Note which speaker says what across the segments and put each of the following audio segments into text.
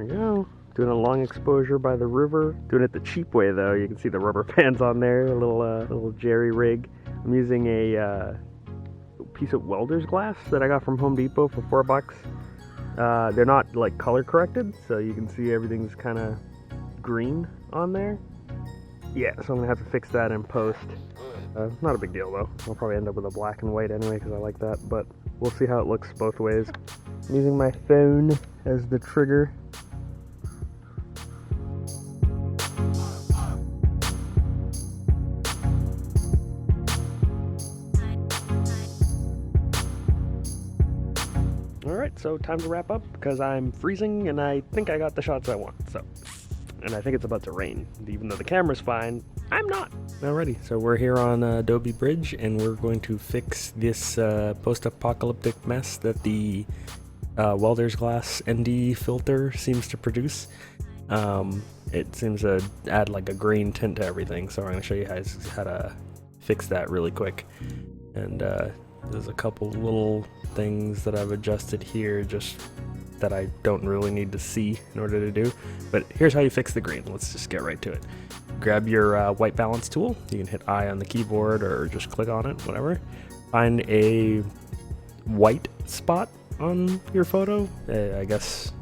Speaker 1: we go. Doing a long exposure by the river. Doing it the cheap way though. You can see the rubber bands on there. A little jerry rig. I'm using a piece of welder's glass that I got from Home Depot for $4. They're not like color corrected, so you can see everything's kind of green on there. Yeah, so I'm gonna have to fix that in post. Not a big deal though. I'll probably end up with a black and white anyway because I like that, but we'll see how it looks both ways. I'm using my phone as the trigger. Alright, so time to wrap up because I'm freezing and I think I got the shots I want, so. And I think it's about to rain. Even though the camera's fine, I'm not. Alrighty, so we're here on Adobe Bridge and we're going to fix this post-apocalyptic mess that the welder's glass ND filter seems to produce. It seems to add like a green tint to everything, so I'm going to show you guys how to fix that really quick. And there's a couple little things that I've adjusted here just that I don't really need to see in order to do. But here's how you fix the green. Let's just get right to it. Grab your white balance tool. You can hit I on the keyboard or just click on it, whatever. Find a white spot on your photo. I guess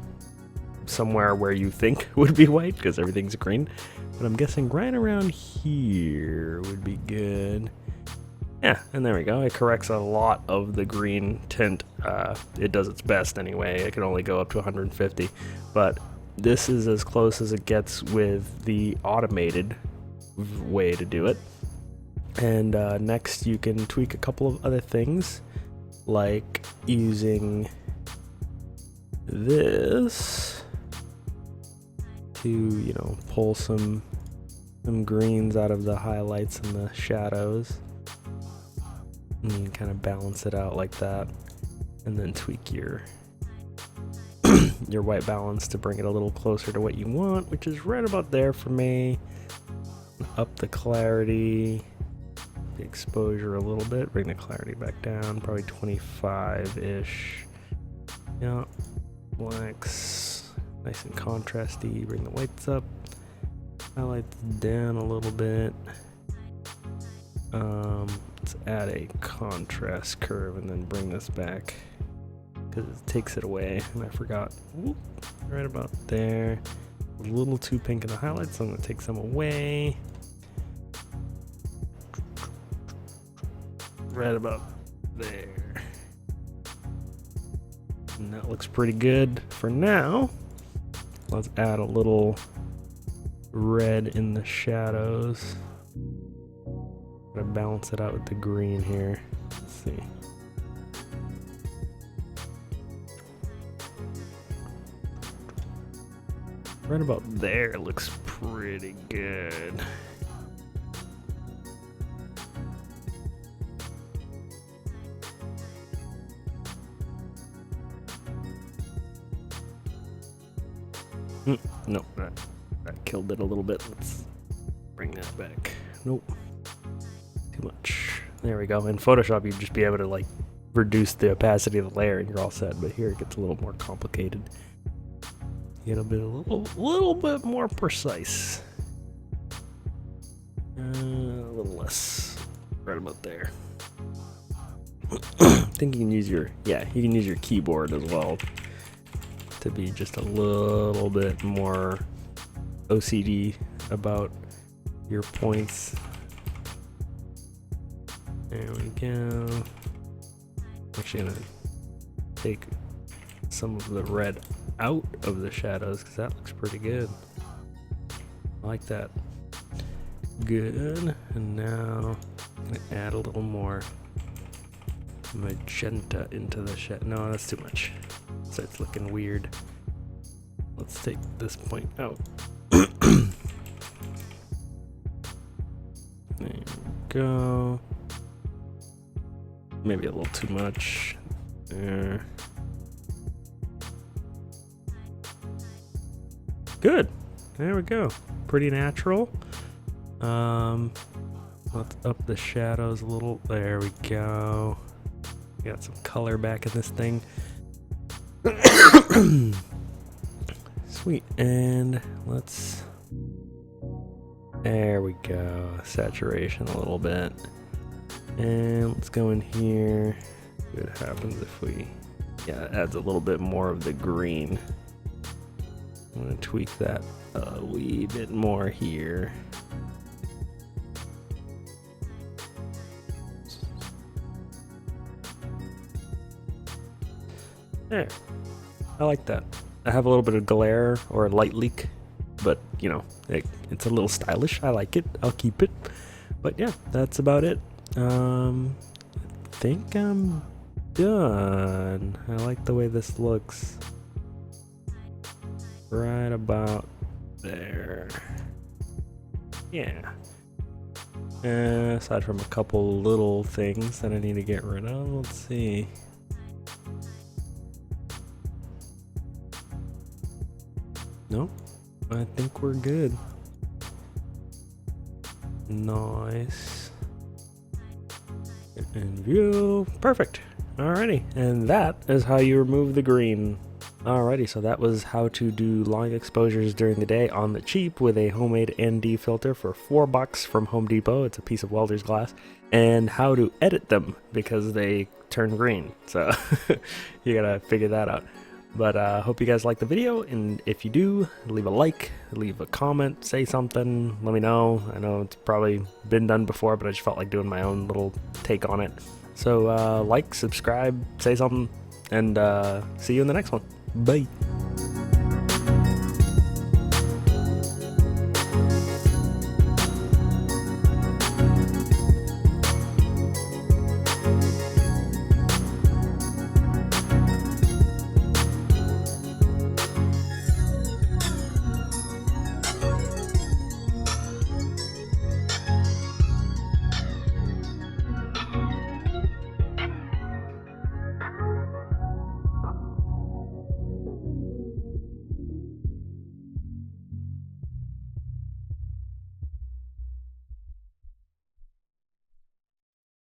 Speaker 1: somewhere where you think would be white because everything's green. But I'm guessing right around here would be good. Yeah, and there we go. It corrects a lot of the green tint. It does its best anyway. It can only go up to 150, but this is as close as it gets with the automated way to do it. And next you can tweak a couple of other things, like using this to, you know, pull some greens out of the highlights and the shadows. And you can kind of balance it out like that, and then tweak your your white balance to bring it a little closer to what you want, which is right about there for me. Up the clarity, the exposure a little bit, bring the clarity back down, probably 25-ish. Yeah, blacks, nice and contrasty, bring the whites up, highlights down a little bit. Let's add a contrast curve and then bring this back because it takes it away, and I forgot. Whoop, right about there. A little too pink in the highlights, so I'm going to take some away. Right about there. And that looks pretty good for now. Let's add a little red in the shadows. Gonna balance it out with the green here. Let's see. Right about there it looks pretty good. No, that killed it a little bit. Let's bring that back. Nope. Too much. There we go. In Photoshop, you'd just be able to like reduce the opacity of the layer and you're all set. But here it gets a little more complicated. You get a little bit more precise. A little less. Right about there. I think you can use your keyboard as well to be just a little bit more OCD about your points. There we go. I'm actually gonna take some of the red out of the shadows because that looks pretty good. I like that. Good. And now I'm gonna add a little more magenta into the shadow. No, that's too much. So it's looking weird. Let's take this point out. There we go. Maybe a little too much there. Good. There we go. Pretty natural. Let's up the shadows a little. There we go. Got some color back in this thing. sweet. And let's, there we go, saturation a little bit. And let's go in here, see what happens if we, yeah, it adds a little bit more of the green. I'm gonna tweak that a wee bit more here. There, I like that. I have a little bit of glare or a light leak, but you know, it's a little stylish. I like it, I'll keep it. But yeah, that's about it. I think I'm done. I like the way this looks. Right about there. Yeah. Aside from a couple little things that I need to get rid of, let's see. Nope, I think we're good. Nice. And view, perfect. Alrighty, and that is how you remove the green. Alrighty, so that was how to do long exposures during the day on the cheap with a homemade ND filter for $4 from Home Depot. It's a piece of welder's glass. And how to edit them because they turn green. So you gotta figure that out. But hope you guys like the video, and if you do, leave a like, leave a comment, say something, let me know. I know it's probably been done before, but I just felt like doing my own little take on it. So like, subscribe, say something, and see you in the next one. Bye.